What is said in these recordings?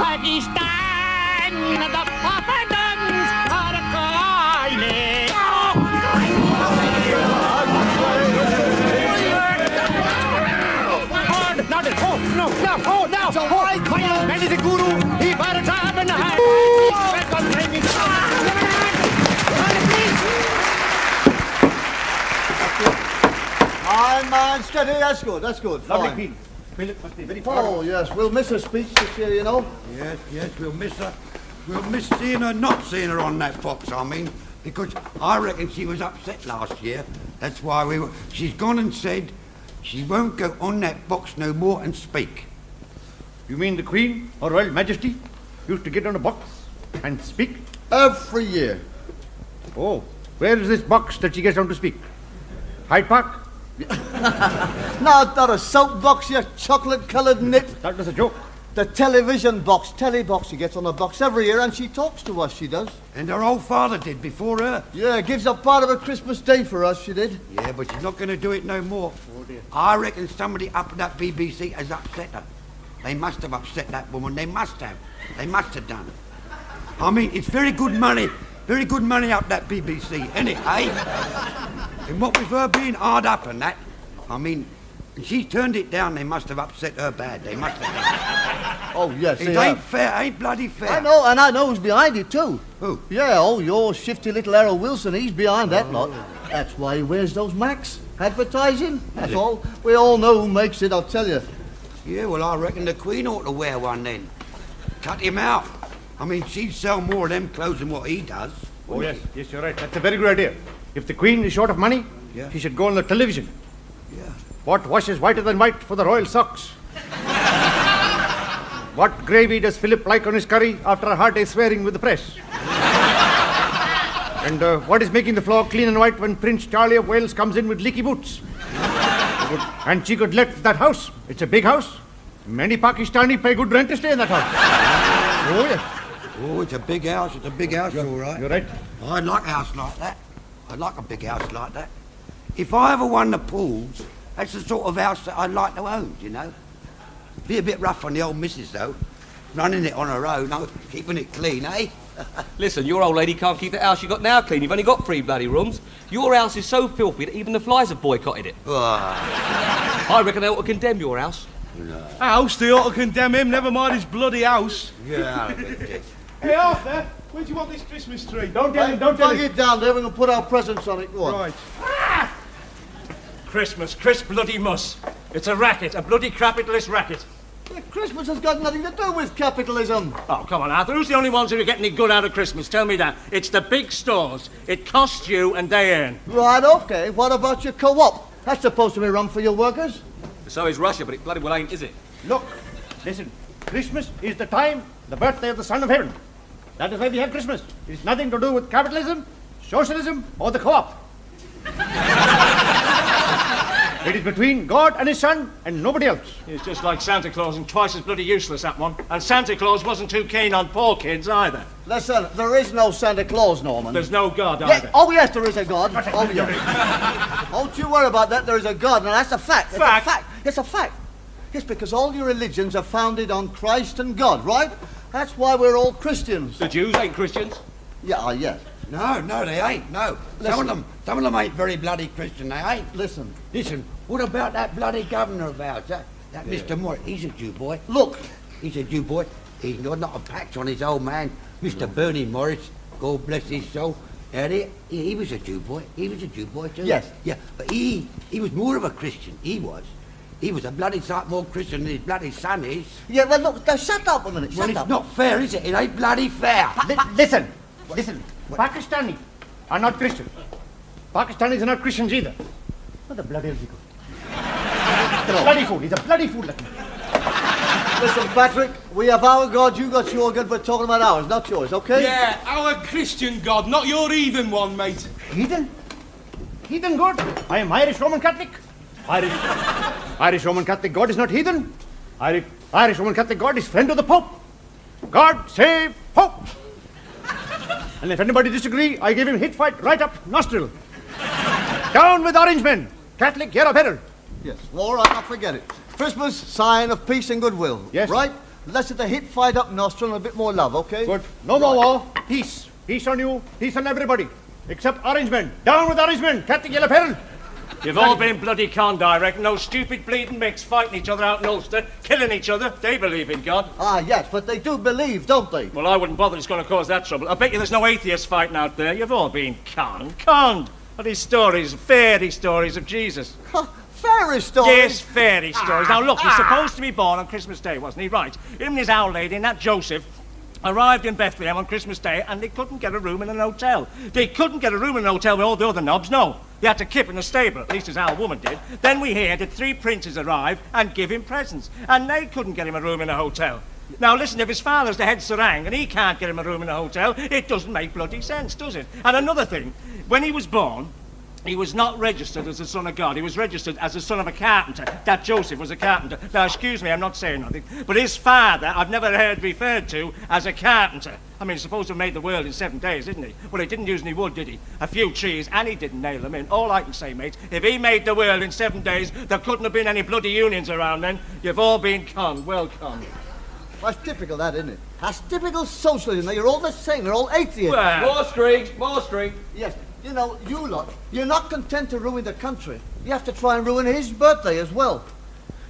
Pakistan, the papadums are calling. So why That is the guru. He bought a job in the high. Man, steady, that's good, Lovely fine. queen. Philip must be very proud. Oh, yes, we'll miss her speech this year, you know. Yes, we'll miss her. We'll miss seeing her, not seeing her on that box, I mean, because I reckon she was upset last year. That's why she's gone and said she won't go on that box no more and speak. You mean the Queen, Her Royal Majesty, used to get on a box and speak? Every year. Oh, where is this box that she gets on to speak? Hyde Park? No, not a soap box, you chocolate-coloured nit. That was a joke. The television box, telebox, she gets on the box every year and she talks to us, she does. And her old father did before her. Yeah, gives up part of her Christmas Day for us, she did. Yeah, but she's not going to do it no more. Oh, dear. I reckon somebody up at that BBC has upset her. They must have upset that woman. They must have. They must have done. I mean, it's very good money up that BBC, isn't it, eh? And what with her being hard up and that, I mean, she turned it down. They must have upset her bad. They must have. Oh, yes, It they ain't have. fair. Ain't bloody fair. I know, and I know who's behind it too. Who? Yeah, oh, your shifty little Errol Wilson, he's behind that lot. That's why he wears those Macs. Advertising, that's all. We all know who makes it, I'll tell you. Yeah, well, I reckon the Queen ought to wear one then. Cut him out. I mean, she'd sell more of them clothes than what he does. Oh, yes, you're right. That's a very good idea. If the Queen is short of money, Yeah. she should go on the television. Yeah. What washes whiter than white for the royal socks? What gravy does Philip like on his curry after a hard day's swearing with the press? And what is making the floor clean and white when Prince Charlie of Wales comes in with leaky boots? And she could let that house. It's a big house. Many Pakistani pay good rent to stay in that house. Oh, yes. Oh, it's a big house. It's a big house, all right. You're right. I'd like a house like that. I'd like a big house like that. If I ever won the pools, that's the sort of house that I'd like to own, you know. Be a bit rough on the old missus, though. Running it on her own, no, keeping it clean, eh? Listen, your old lady can't keep the house you got now clean. You've only got 3 bloody rooms. Your house is so filthy that even the flies have boycotted it. I reckon they ought to condemn your house. House? They ought to condemn him, never mind his bloody house. Yeah. Hey, Arthur, where do you want this Christmas tree? Don't tell him, don't tell Plug him. it down there, we can put our presents on it. Go on. Right. Christmas, Chris bloody muss. It's a racket, a bloody capitalist racket. Yeah, Christmas has got nothing to do with capitalism. Oh, come on, Arthur. Who's the only ones who get any good out of Christmas? Tell me that. It's the big stores. It costs you and they earn. Right, okay. What about your co-op? That's supposed to be run for your workers. So is Russia, but it bloody well ain't, is it? Look, listen. Christmas is the time, the birthday of the Son of Heaven. That is why we have Christmas. It's nothing to do with capitalism, socialism, or the co-op. It is between God and his Son and nobody else. It's just like Santa Claus and twice as bloody useless, that one. And Santa Claus wasn't too keen on poor kids either. Listen, there is no Santa Claus, Norman. There's no God either. Yeah, oh, yes, there is a God. Oh, yes. Don't you worry about that. There is a God, and that's a fact. It's Fact? a fact. It's a fact. It's because all your religions are founded on Christ and God, right? That's why we're all Christians. The Jews ain't Christians. Yeah, yes. No, they ain't, no. Some of them ain't very bloody Christian, they ain't. Listen. Listen, what about that bloody governor of ours, that Mr. Morris? He's a Jew boy. Look. He's a Jew boy. He's got not a patch on his old man, Mr. Bernie Morris. God bless his soul. He was a Jew boy. He was a Jew boy too. Yes. Yeah, but he was more of a Christian. He was. He was a bloody sight more Christian than his bloody son is. Yeah, well, look, now, shut up a minute. Well, Shut it's up. not fair, is it? It ain't bloody fair. Listen. Pakistani are not Christians. Pakistanis are not Christians either. What the bloody hell is he called? Bloody fool. He's a bloody fool. Like me. Listen, Patrick, we have our God, you got your God, we're talking about ours, not yours, okay? Yeah, our Christian God, not your heathen one, mate. Heathen? Heathen God? I am Irish Roman Catholic. Irish Roman Catholic God is not heathen. Irish Roman Catholic God is friend of the Pope. God save Pope. And if anybody disagree, I give him hit fight right up nostril. Down with orange men. Catholic, you're a better. Yes. All right, I'll forget it. Christmas, sign of peace and goodwill. Yes. Right? Let's hit the hit fired up nostril and a bit more love, okay? Good. No more war. Peace. Peace on you. Peace on everybody. Except Orange Men. Down with Orange Men. Catholic Yellow Peril. You've all been bloody conned, I reckon. Those stupid bleeding micks fighting each other out in Ulster, killing each other. They believe in God. Ah, yes, but they do believe, don't they? Well, I wouldn't bother. It's going to cause that trouble. I bet you there's no atheists fighting out there. You've all been conned. Conned. All these stories, fairy stories of Jesus. Fairy stories. Yes, fairy stories. Now, look, he's supposed to be born on Christmas Day, wasn't he? Right. Him and his owl lady and that Joseph arrived in Bethlehem on Christmas Day and they couldn't get a room in an hotel. They couldn't get a room in an hotel with all the other knobs, no. They had to keep in the stable, at least his owl woman did. Then we heard that 3 princes arrived and give him presents, and they couldn't get him a room in a hotel. Now listen, if his father's the head serang and he can't get him a room in a hotel, it doesn't make bloody sense, does it? And another thing, when he was born, he was not registered as the son of God. He was registered as the son of a carpenter. That Joseph was a carpenter. Now, excuse me, I'm not saying nothing, but his father, I've never heard referred to as a carpenter. I mean, he's supposed to have made the world in 7 days, didn't he? Well, he didn't use any wood, did he? A few trees, and he didn't nail them in. All I can say, mate, if he made the world in 7 days, there couldn't have been any bloody unions around then. You've all been conned. Well conned. That's typical, that, isn't it? That's typical socialism. You're all the same. You're all atheists. Well, More string, more string. Yes. You know, you lot, you're not content to ruin the country. You have to try and ruin his birthday as well.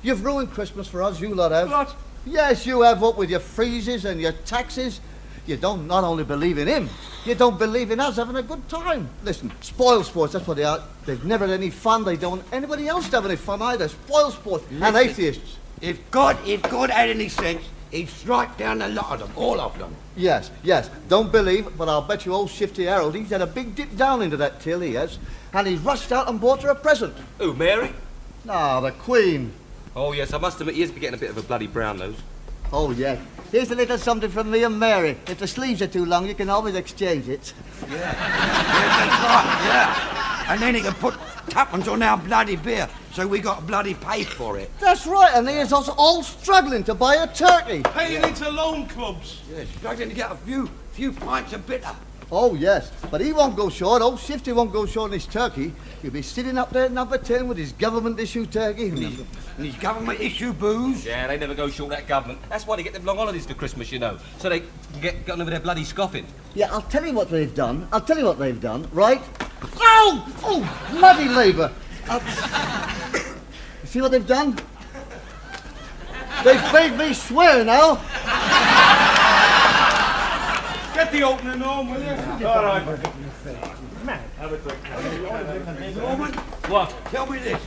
You've ruined Christmas for us, you lot have. what? Yes, you have, what with your freezes and your taxes. You don't not only believe in him, you don't believe in us having a good time. Listen, spoil sports, that's what they are. They've never had any fun. They don't want anybody else to have any fun either. Spoil sports and atheists. If God had any sense, he'd strike down a lot of them, all of them. Yes, yes. Don't believe, but I'll bet you old Shifty Harold, he's had a big dip down into that till, he has. And he's rushed out and bought her a present. Who, Mary? Ah, the Queen. Oh, yes, I must admit he is getting a bit of a bloody brown nose. Oh, yeah. Here's a little something from me and Mary. If the sleeves are too long, you can always exchange it. Yeah, that's right, yeah. And then he can put tuppence on our bloody beer, so we got to bloody pay for it. That's right, and here's us all struggling to buy a turkey. Paying into loan clubs. Yeah, struggling to get a few pints of bitter. Oh, yes, but he won't go short. Old Shifty won't go short on his turkey. He'll be sitting up there at number 10 with his government-issue turkey. And his government-issue booze. Yeah, they never go short, that government. That's why they get them long holidays for Christmas, you know. So they can get on over their bloody scoffing. Yeah, I'll tell you what they've done. Right? Oh! Oh, bloody Labour! You see what they've done? They've made me swear now. Get the opening on, will you? All right. Norman, What? tell me this.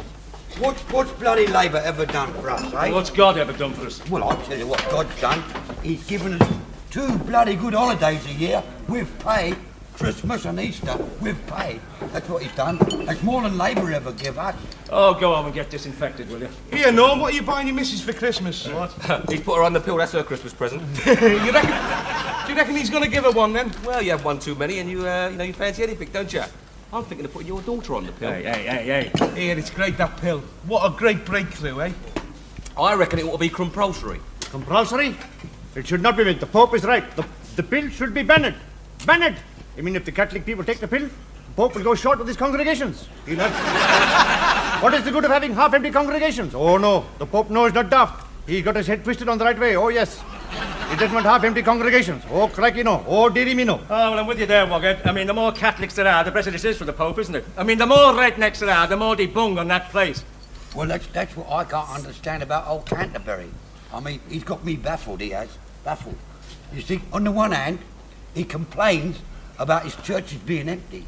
What's bloody Labour ever done for us, eh? What's God ever done for us? Well, I'll tell you what God's done. He's given us 2 bloody good holidays a year with pay. Christmas and Easter with pay. That's what he's done. That's more than Labour ever give us. Oh, go home and get disinfected, will you? Here, Norm, what are you buying your missus for Christmas? What? He's put her on the pill, that's her Christmas present. Do you reckon he's going to give her one then? Well, you have one too many and you fancy anything, don't you? I'm thinking of putting your daughter on the pill. Hey. Here, it's great, that pill. What a great breakthrough, eh? I reckon it ought to be compulsory. Compulsory? It should not be made. The Pope is right. The pill should be banned. Banned! I mean, if the Catholic people take the pill, the Pope will go short with his congregations. He'll have... What is the good of having half-empty congregations? Oh, no. The Pope knows not daft. He got his head twisted on the right way. Oh, yes. He doesn't want half-empty congregations. Oh, crikey, no. Oh, dearie me, no. Oh, well, I'm with you there, Woggett. I mean, the more Catholics there are, the better this is for the Pope, isn't it? I mean, the more rednecks there are, the more they bung on that place. Well, that's what I can't understand about old Canterbury. I mean, he's got me baffled, he has. Baffled. You see, on the one hand, he complains about his churches being empty.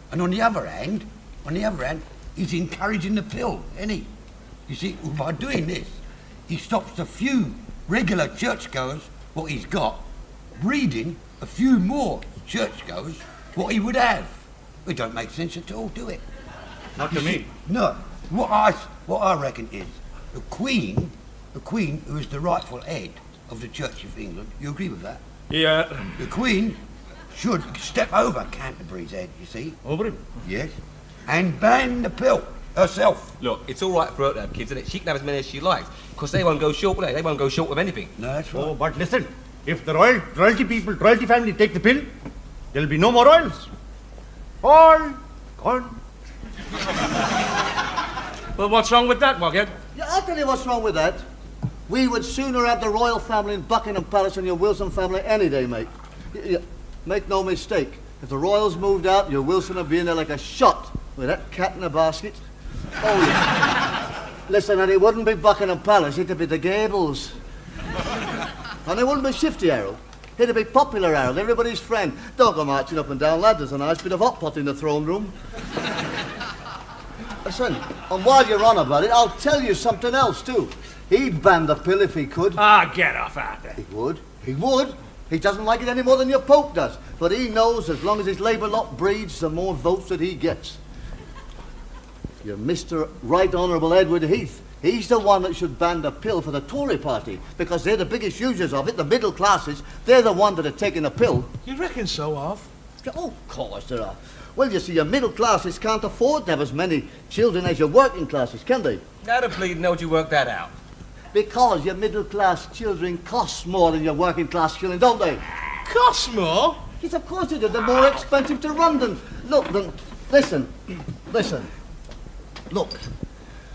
And on the other hand, he's encouraging the pill, isn't he? You see, by doing this, he stops a few regular churchgoers, what he's got, breeding a few more churchgoers, what he would have. It don't make sense at all, do it? Not to me. No. What I reckon is, the Queen, who is the rightful head of the Church of England, you agree with that? Yeah. The Queen should step over Canterbury's head, you see? Over him. Yes. And ban the pill herself. Look, it's all right for her to have kids, and she can have as many as she likes, because they won't go short, will they? They won't go short of anything. No, that's right. Oh, but listen. If the royalty family take the pill, there'll be no more royals. All gone. Well, what's wrong with that, Woghead? Yeah, I'll tell you what's wrong with that. We would sooner have the royal family in Buckingham Palace than your Wilson family any day, mate. Make no mistake. If the royals moved out, your Wilson would be in there like a shot with that cat in a basket. Oh, yeah. Listen, and it wouldn't be Buckingham Palace, it'd be the Gables. And it wouldn't be Shifty Harold. It'd be Popular Harold, everybody's friend. Don't go marching up and down, lad. There's a nice bit of hot pot in the throne room. Listen, and while you're on about it, I'll tell you something else, too. He'd ban the pill if he could. Ah, get off, Arthur. He would. He would. He doesn't like it any more than your Pope does. But he knows as long as his Labour lot breeds, the more votes that he gets. You're Mr. Right Honourable Edward Heath. He's the one that should ban the pill for the Tory party, because they're the biggest users of it, the middle classes. They're the ones that are taking the pill. You reckon so, Arth? Oh, of course there are. Well, you see, your middle classes can't afford to have as many children as your working classes, can they? How the bleeding hell do you work that out? Because your middle class children cost more than your working class children, don't they? Costs more? Yes, of course they do. They're more expensive to run than... Look, listen. Look,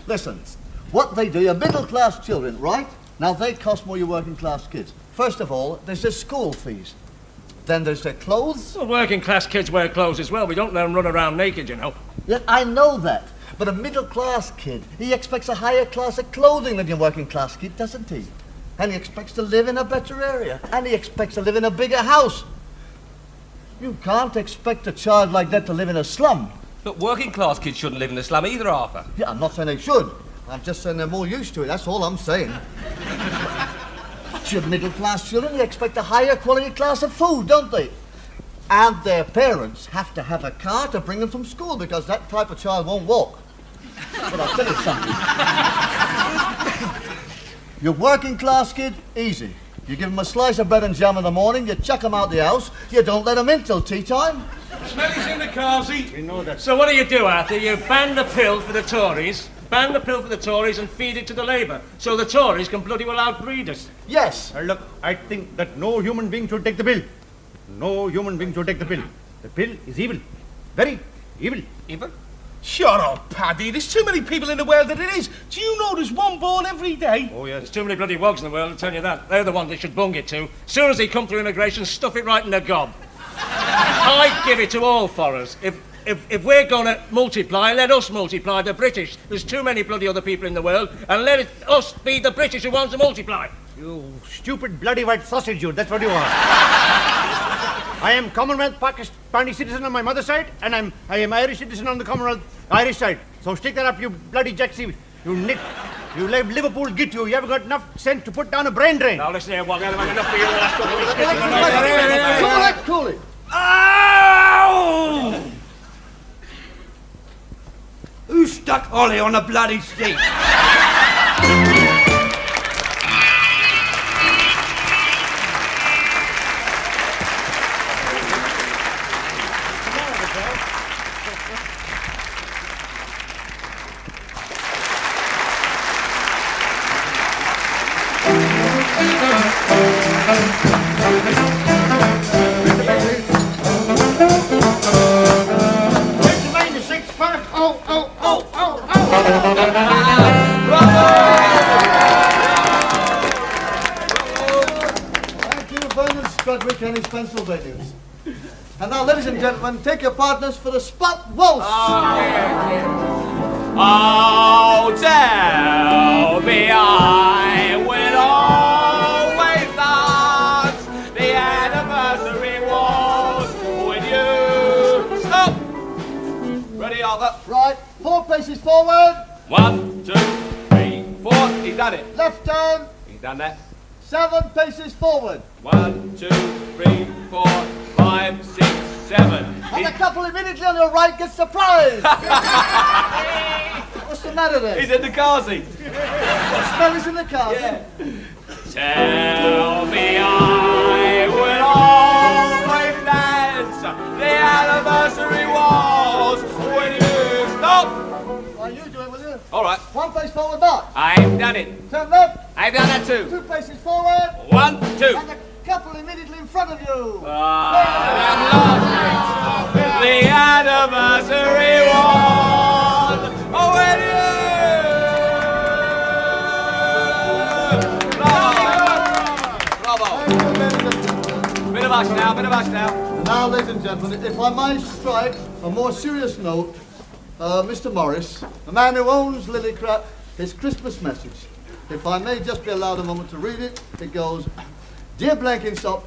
listen. What they do, your middle class children, right? Now, they cost more your working class kids. First of all, there's their school fees. Then there's their clothes. Well, working class kids wear clothes as well. We don't let them run around naked, you know. Yeah, I know that. But a middle class kid, he expects a higher class of clothing than your working class kid, doesn't he? And he expects to live in a better area. And he expects to live in a bigger house. You can't expect a child like that to live in a slum. Look, working class kids shouldn't live in the slum either, Arthur. Yeah, I'm not saying they should. I'm just saying they're more used to it, that's all I'm saying. But your middle class children, they expect a higher quality class of food, don't they? And their parents have to have a car to bring them from school, because that type of child won't walk. But I'll tell you something. Your working class kid, easy. You give him a slice of bread and jam in the morning, you chuck him out the house, you don't let him in till tea time. Smelly's in the carsy. We know that. So what do, Arthur? You ban the pill for the Tories, and feed it to the Labour, so the Tories can bloody well outbreed us. Yes. Look, I think that no human being should take the pill. No human being should take the pill. The pill is evil. Very evil. Evil? Shut up, Paddy. There's too many people in the world that it is. Do you know there's one born every day? Oh, yes. There's too many bloody wogs in the world, I'll tell you that. They're the ones they should bung it to. As soon as they come through immigration, stuff it right in the gob. I give it to all for us. If we're going to multiply, let us multiply the British. There's too many bloody other people in the world, and let us be the British who wants to multiply. You stupid bloody white sausage, you. That's what you are. I am Commonwealth Pakistani citizen on my mother's side, and I am Irish citizen on the Commonwealth Irish side. So stick that up, you bloody jacksie. You nit. You let Liverpool get you. You haven't got enough sense to put down a brain drain. Now listen here, Wog, I've had enough for you the last couple of weeks. Cool it. Ow! Who stuck Ollie on a bloody seat? Pennsylvanians. And now, ladies and gentlemen, take your partners for the spot waltz. Oh, tell me I will always dance the anniversary waltz with you. Stop! Ready, Arthur? Right, 4 paces forward. 1, 2, 3, 4. He's done it. Left turn. He's done that. 7 paces forward. 1, 2, 3, 4, 5, 6, 7. And the couple immediately on your right gets surprised. What's the matter there? He's in the car seat. The smell is in the car. Yeah. Tell me I will always dance the anniversary waltz when you stop. Well, you do it, will you? All right. 1 pace forward, march. I've done it. Turn left. I've done that too. 2 paces forward. 1, 2. And the couple immediately in front of you. The anniversary waltz when you hush now, bit of hush now. Now, ladies and gentlemen, if I might strike a more serious note, Mr. Morris, the man who owns Lillycrap, his Christmas message. If I may just be allowed a moment to read it, it goes, Dear Blenkinsop,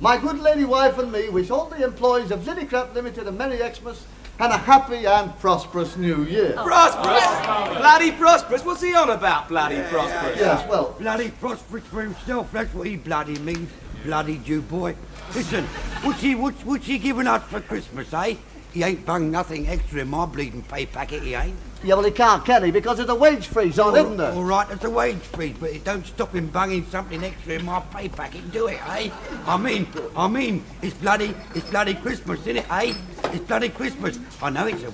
my good lady wife and me wish all the employees of Lillycrap Limited a Merry Xmas and a happy and prosperous New Year. Prosperous? Bloody prosperous? What's he on about, bloody prosperous? Yes, well, Bloody prosperous for himself, that's what he bloody means. Bloody Jew boy. Listen, what's he giving us for Christmas, eh? He ain't bung nothing extra in my bleeding pay packet, he ain't. yeah, well, he can't, can he? Because there's a wage freeze on, isn't there? All right, it's a wage freeze, but it don't stop him bunging something extra in my pay packet, do it, eh? I mean, it's bloody Christmas, isn't it, eh? It's bloody Christmas. I know it's a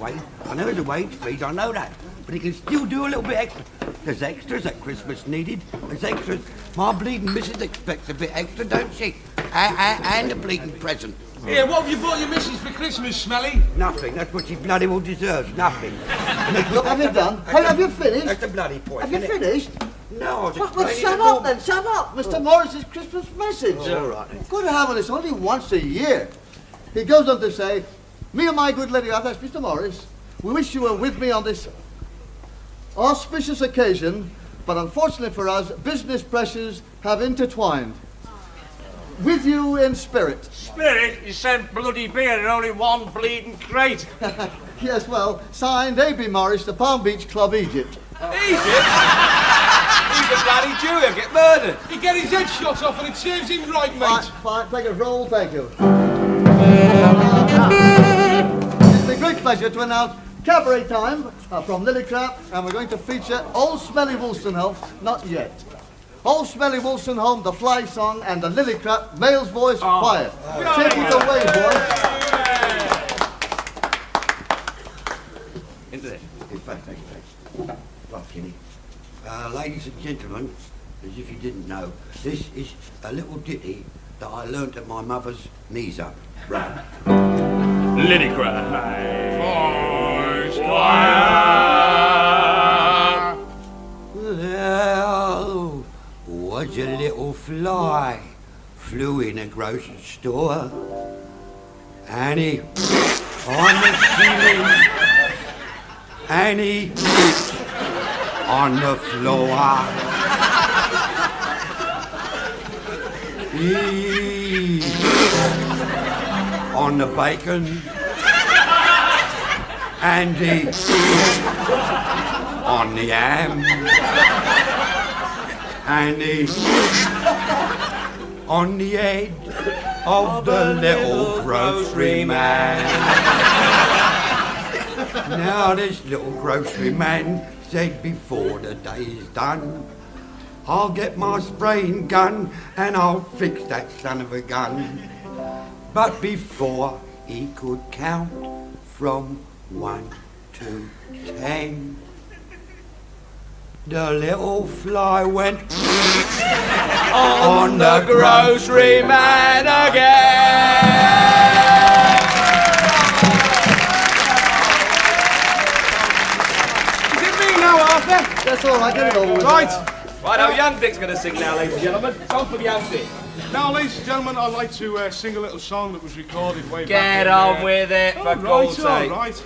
wage freeze, I know that. But he can still do a little bit extra. There's extras at Christmas needed. There's extras. My bleeding missus expects a bit extra, don't she? And a bleeding present. Here, what have you bought your missus for Christmas, Smelly? Nothing. That's what she bloody well deserves. Nothing. Look, have you done? Hey, have you finished? That's the bloody point. Have you isn't it? finished? No, I was Well, explaining shut the up norm- then, shut up. Mr. Morris's Christmas message. All right then. Good heavens, it's only once a year. He goes on to say, me and my good lady, that's Mr. Morris, we wish you were with me on this auspicious occasion, but unfortunately for us, business pressures have intertwined. With you in spirit. Spirit, you sent bloody beer in only one bleeding crate. Yes, well, signed A.B. Morris, the Palm Beach Club, Egypt. Egypt? He's a bloody Jew, he'll get murdered. He get his head shot off and it serves him right, mate. Fine, take a roll, thank you. It's a great pleasure to announce cabaret time from Lillycrap, and we're going to feature Old Smelly Wolstenholme, not yet. Old Smelly Wolstenholme, the Fly Song, and the Lillycrap Male's Voice Choir. Take it away, boys. Into this. In fact, thank you. Right, Kenny. Ladies and gentlemen, as if you didn't know, this is a little ditty that I learnt at my mother's knees up. Right. There was a little fly, flew in a grocery store, and he on the ceiling, and he on the floor. He on the bacon, and he on the ham, and he on the head of the little grocery man. Now this little grocery man said before the day is done, I'll get my spraying gun and I'll fix that son of a gun. But before he could count from 1 to 10, the little fly went on the grocery man again. Is it me now, Arthur? That's all right, get it over with. Right. Right, now young Dick's going to sing now, ladies and gentlemen. Song from young Dick. Now, ladies and gentlemen, I'd like to sing a little song that was recorded way Get back. on with it, for God's sake. All right.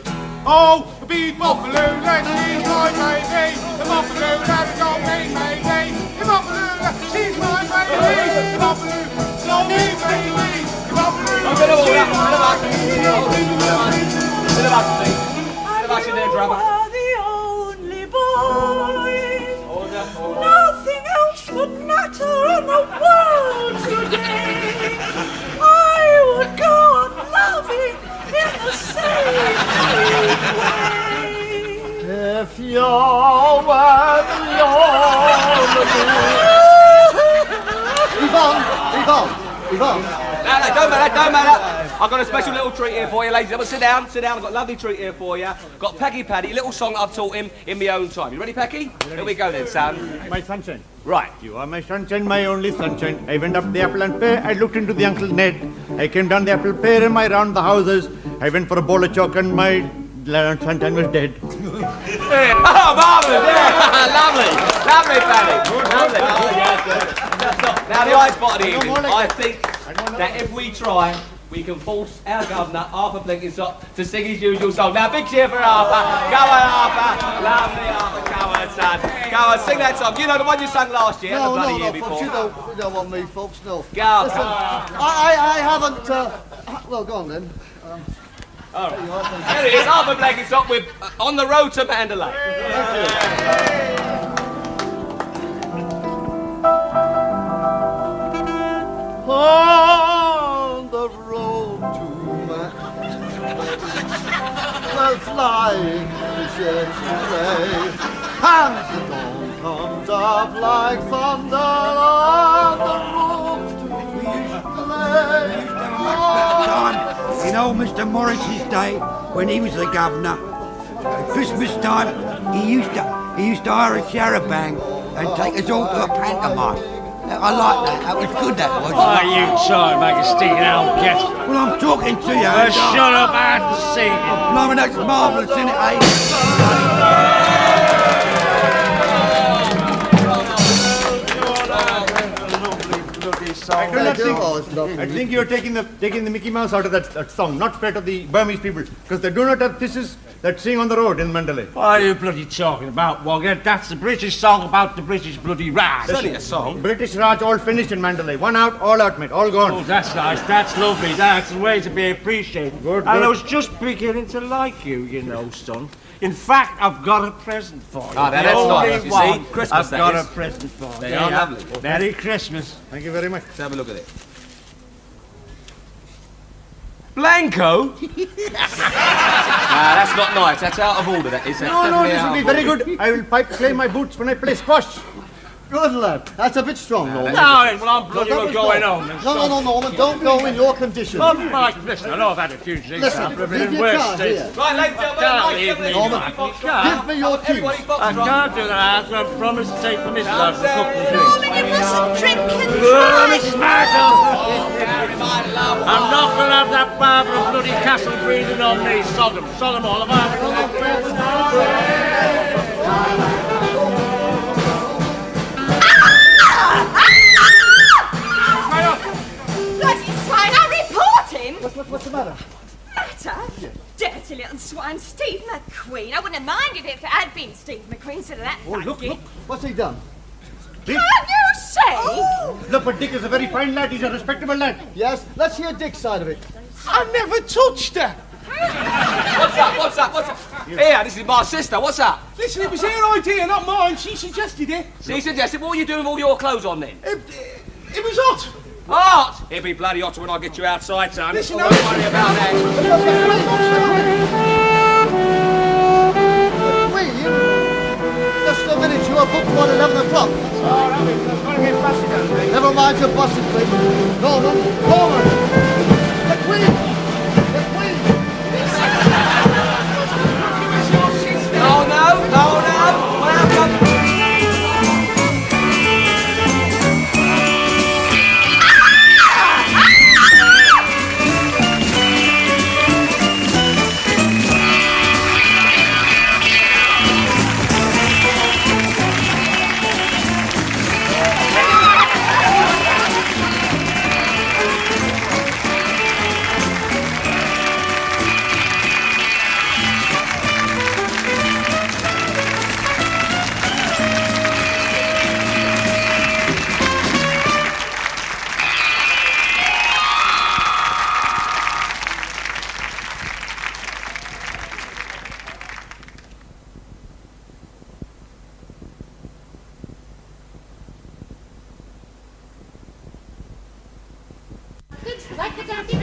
Oh, the bee-bop-a-loo, she's my baby. The bop-a-loo, that's got me, baby. The bop-a-loo, she's my baby. The bop-a-loo, got me, baby. The bop-a-loo, I'm going to all that. Bit of action there, drummer. are the only boy. Nothing else would matter in the world today. I would go on loving in the same sweet way. If you were the only Yvonne. No, don't matter. I've got a special little treat here for you, ladies and gentlemen. Sit down. I've got a lovely treat here for you. Got Pecky Paddy, a little song I've taught him in my own time. You ready, Pecky? Here we go then, son. My sunshine. Right. You are my sunshine, my only sunshine. I went up the apple and pear, I looked into the Uncle Ned. I came down the apple pear and I round the houses. I went for a bowl of chalk and my sunshine was dead. Oh, marvellous! Yeah. Lovely, Paddy. Lovely. Oh, yes, good. Stop. Now Now, the eye spot of the I evening. don't I want think don't that if we try, we can force our governor, Arthur Blenkinsop, to sing his usual song. Now, big cheer for Arthur. Go on, Arthur. Lovely, Arthur. Go on, son. Go on, sing that song. You know the one you sang last year, and the bloody year before. folks, you don't want me, folks, no. Go on. Listen, I haven't, well, go on then. There he is, Arthur Blenkinsop with On the Road to Mandalay. On the road to well, flying fishes play, and the dawn comes up like thunder on the road to play. Time in old Mr. Morris's day, when he was the governor, at Christmas time, he used to hire a charabang and take us all to a pantomime. Now, I like that. That was good, that was. Why you try and make a stinking old cat? Well, I'm talking to you. Shut up and sing it. Blimey, that's marvellous, isn't it, eh? I think you're taking the Mickey Mouse out of that song, not fair to the Burmese people, because they do not have fishes that sing on the road in Mandalay. What are you bloody talking about, Wogger? That's the British song about the British bloody Raj. That's only a song. British Raj all finished in Mandalay. One out, all out, mate, all gone. Oh, that's nice. That's lovely. That's the way to be appreciated. Good, And good. I was just beginning to like you, you know, son. In fact, I've got a present for you. Ah, now The that's only nice, you see. one. Christmas, I've that got is. a present for you. They are lovely. Merry Christmas. Thank you very much. Let's have a look at it. Blanco? That's not nice. That's out of order, that is. That's No, definitely this out will be of very order. good. I will claim my boots when I play squash. Good lad, that's a bit strong, Norman. No, well, I'm bloody well going home. No, Norman, don't go in your condition. Oh, Mike, listen, I know I've had a few drinks. Listen, I've been leave in your worse card states. here. Right, ladies and Can't gentlemen, leave me. Norman, Give me your keys. everybody box I can't do that. I promised to take permission out for a couple of drinks. Norman, you mustn't drink and Oh, drive. Mrs. Marshall! I'm not going to have that Barbara bloody castle breathing on me. Sodom all of them. Bloody swine, I'll report him. What's the matter? Matter? Dirty little swine, Steve McQueen. I wouldn't have minded if it had been Steve McQueen instead of that faggot. What's he done? Can you say? Look, but Dick is a very fine lad. He's a respectable lad. Yes, let's hear Dick's side of it. I never touched her. What's up? Here, this is my sister. What's up? Listen, it was her idea, not mine. She suggested it. She suggested, what were you doing with all your clothes on then? It was hot. Hot! It'll be bloody hot when I get you outside, son. Listen, Don't worry about that. William, just a minute, you are booked for 11 o'clock. Never mind your buses, please. Norman! McQueen! Oh, no. What happened? Like the donkey